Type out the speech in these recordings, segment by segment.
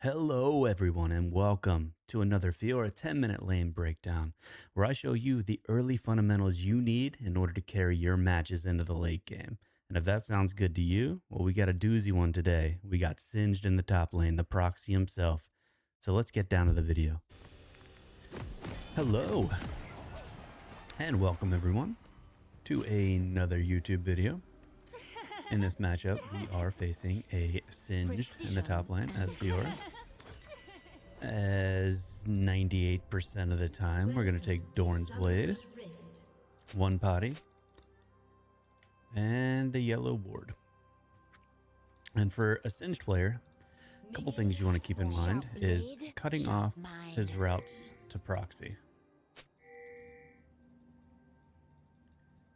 Hello everyone and welcome to another Fiora 10-minute lane breakdown where I show you the early fundamentals you need in order to carry your matches into the late game. And if that sounds good to you, well, we got a doozy one today. We got Singed in the top lane, the proxy himself. So let's get down to the video. Hello and welcome everyone to another YouTube video. In this matchup, we are facing a Singed in the top lane as Fiora. As 98% of the time, we're going to take Dorn's Blade, one potty, and the yellow ward. And for a Singed player, a couple things you want to keep in mind is cutting off his routes to proxy.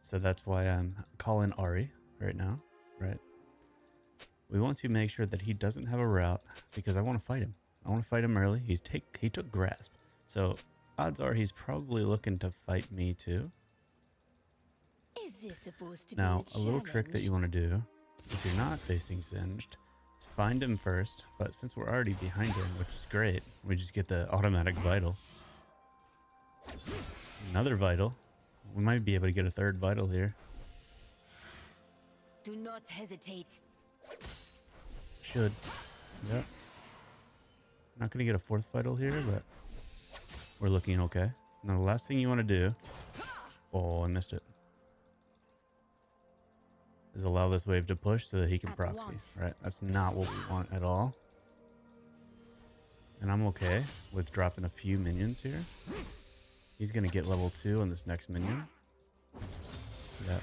So that's why I'm calling Ari right now. Right, we want to make sure that he doesn't have a route because I want to fight him. I want to fight him early. He took grasp, so odds are he's probably looking to fight me too. Is this supposed to Now, be a little trick that you want to do if you're not facing Singed is find him first. But since we're already behind him, which is great, we just get the automatic vital. Another vital. We might be able to get a third vital here. Do not hesitate. Should. Yep. Not going to get a fourth vital here, but we're looking okay. Now, the last thing you want to do... Oh, I missed it. Is allow this wave to push so that he can proxy. Right? That's not what we want at all. And I'm okay with dropping a few minions here. He's going to get level 2 on this next minion. Yep.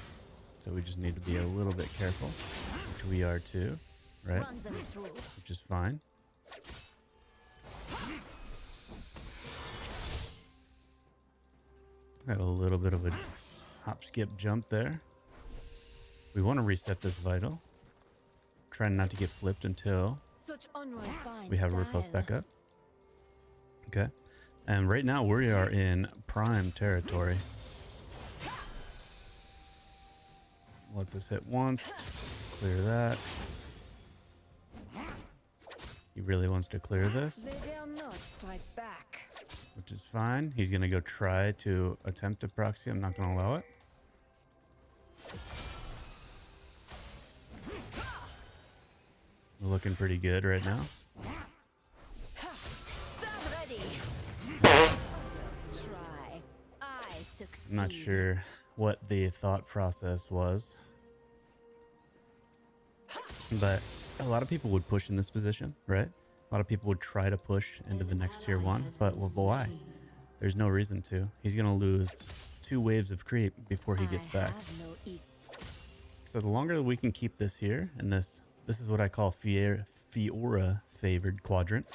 So we just need to be a little bit careful, which we are too, right? Which is fine. Got a little bit of a hop, skip, jump there. We want to reset this vital. Trying not to get flipped until we have a repulse back up. Okay. And right now we are in prime territory. Let this hit once, clear that. He really wants to clear this, which is fine. He's going to go try to attempt to proxy. I'm not going to allow it. We're looking pretty good right now. I'm not sure what the thought process was, but a lot of people would push in this position, right? A lot of people would try to push into the next tier 1, but well, why? There's no reason to. He's gonna lose 2 waves of creep before he gets back. So the longer that we can keep this here, and this is what I call Fiora favored quadrant,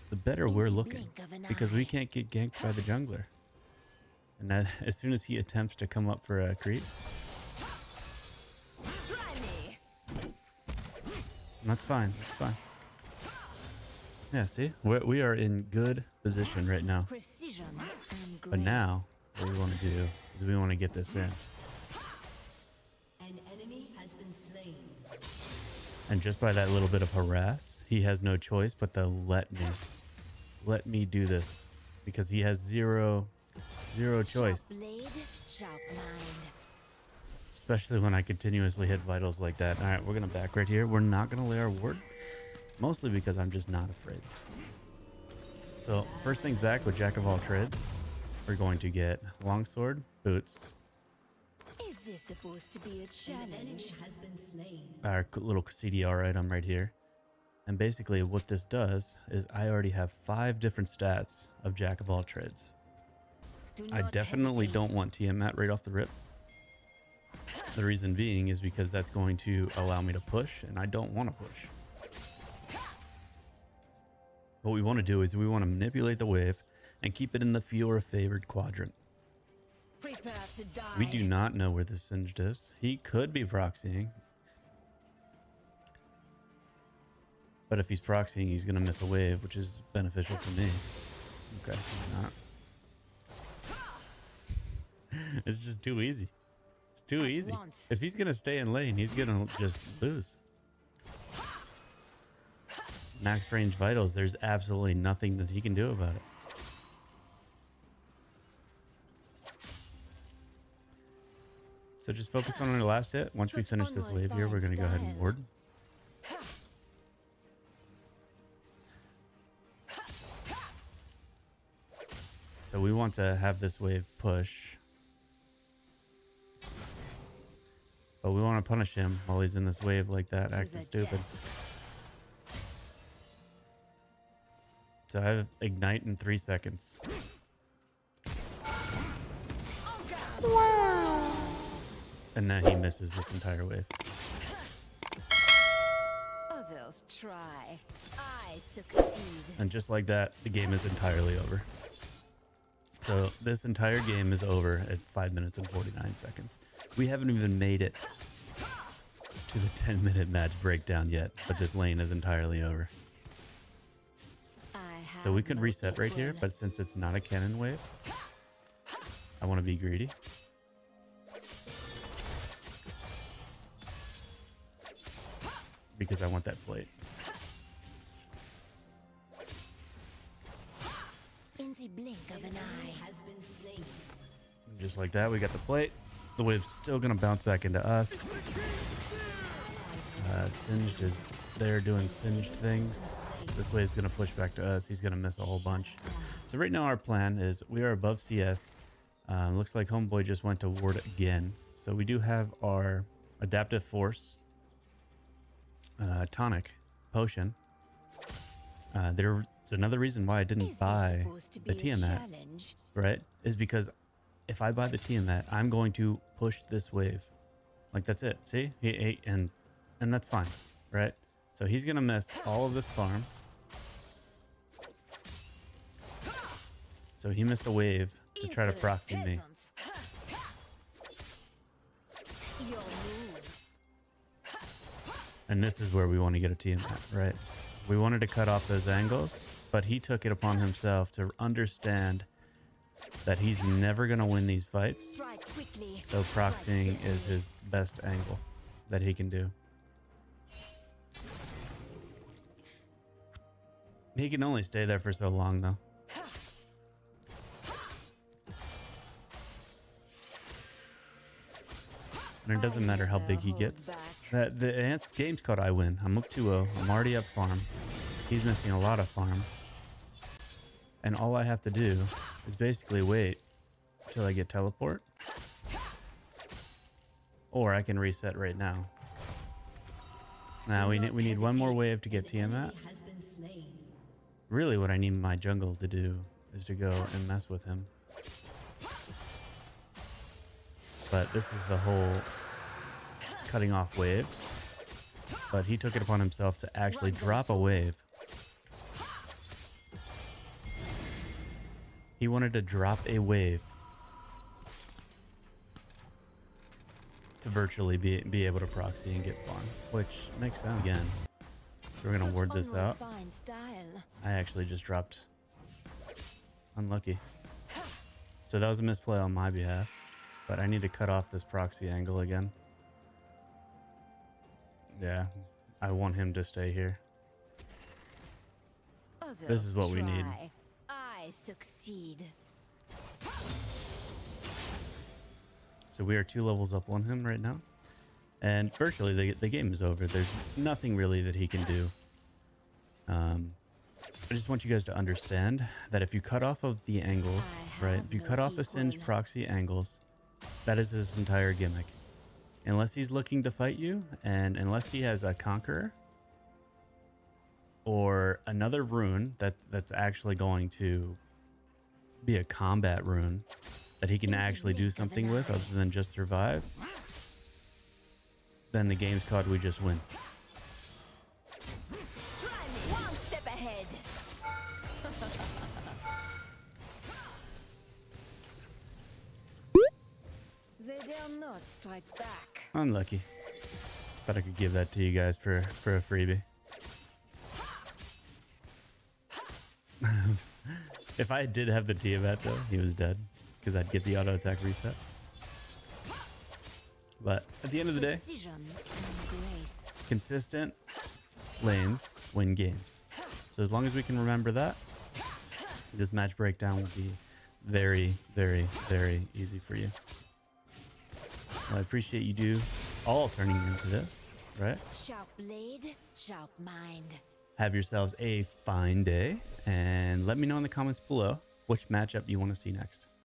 the better we're looking, because we can't get ganked by the jungler. And that, as soon as he attempts to come up for a creep, that's fine. That's fine. Yeah, see, we are in good position right now. But now, what we want to do is we want to get this in. An enemy has been slain. And just by that little bit of harass, he has no choice but to let me do this, because he has zero choice. Especially when I continuously hit vitals like that. Alright, we're gonna back right here. We're not gonna lay our ward. Mostly because I'm just not afraid. So, first things back with Jack of all trades. We're going to get longsword, boots. Is this supposed to be a challenge? Our little CDR item right here. And basically what this does is I already have 5 different stats of Jack of all trades. I definitely don't want Tiamat right off the rip. The reason being is because that's going to allow me to push, and I don't want to push. What we want to do is we want to manipulate the wave and keep it in the Fiora favored quadrant. We do not know where this Singed is. He could be proxying. But if he's proxying, he's going to miss a wave, which is beneficial for me. Okay, he's not. It's just too easy. It's too easy. If he's gonna stay in lane, he's gonna just lose. max range vitals, there's absolutely nothing that he can do about it. So just focus on our last hit. Once we finish this wave here, we're going to go ahead and ward. So we want to have this wave push. But we want to punish him while he's in this wave like that, acting stupid. So I have ignite in 3 seconds. Wow. And now he misses this entire wave. Others try. I succeed. And just like that, the game is entirely over. So this entire game is over at 5 minutes and 49 seconds. We haven't even made it to the 10-minute match breakdown yet, but this lane is entirely over. So we could reset right here, but since it's not a cannon wave, I want to be greedy. Because I want that plate. In the blink of an eye has been slain. Just like that, we got the plate. The wave's still going to bounce back into us. Singed is there doing singed things. This wave's going to push back to us. He's going to miss a whole bunch. So right now our plan is we are above CS. Looks like Homeboy just went to ward again. So we do have our adaptive force, tonic, potion. There's another reason why I didn't buy the Tiamat, right? Is because if I buy the Tiamat, I'm going to push this wave. Like, that's it. See? And that's fine, right? So he's going to miss all of this farm. So he missed a wave to try to proxy me. And this is where we want to get a Tiamat, right? We wanted to cut off those angles, but he took it upon himself to understand that he's never going to win these fights. So proxying is his best angle that he can do. He can only stay there for so long, though. And it doesn't matter how big he gets. The game's called I Win. I'm up 2-0. I'm already up farm. He's missing a lot of farm. And all I have to do is basically wait until I get teleport. Or I can reset right now. Now we need one more wave to get Tiamat. Really what I need my jungle to do is to go and mess with him. But this is the whole cutting off waves. But he took it upon himself to actually drop a wave. He wanted to drop a wave to virtually be able to proxy and get farm, which makes sense. Again, we're gonna ward this out. I actually just dropped. Unlucky. So that was a misplay on my behalf, but I need to cut off this proxy angle again. Yeah, I want him to stay here. This is what we need. I succeed. So we are 2 levels up on him right now. And virtually the game is over. There's nothing really that he can do. I just want you guys to understand that if you cut off of the angles, right? If you cut off the Singe proxy angles, that is his entire gimmick. Unless he's looking to fight you, and unless he has a Conqueror or another rune that's actually going to be a combat rune that he can actually do something with other than just survive, then the game's called We Just Win. One step ahead. They dare not strike back. Unlucky. Thought I could give that to you guys for a freebie. If I did have the Tiamat though, he was dead because I'd get the auto attack reset. But at the end of the day, consistent lanes win games. So as long as we can remember that, this match breakdown will be very, very, very easy for you. Well, I appreciate you all turning into this, right? Sharp blade, sharp mind. Have yourselves a fine day, and let me know in the comments below which matchup you want to see next.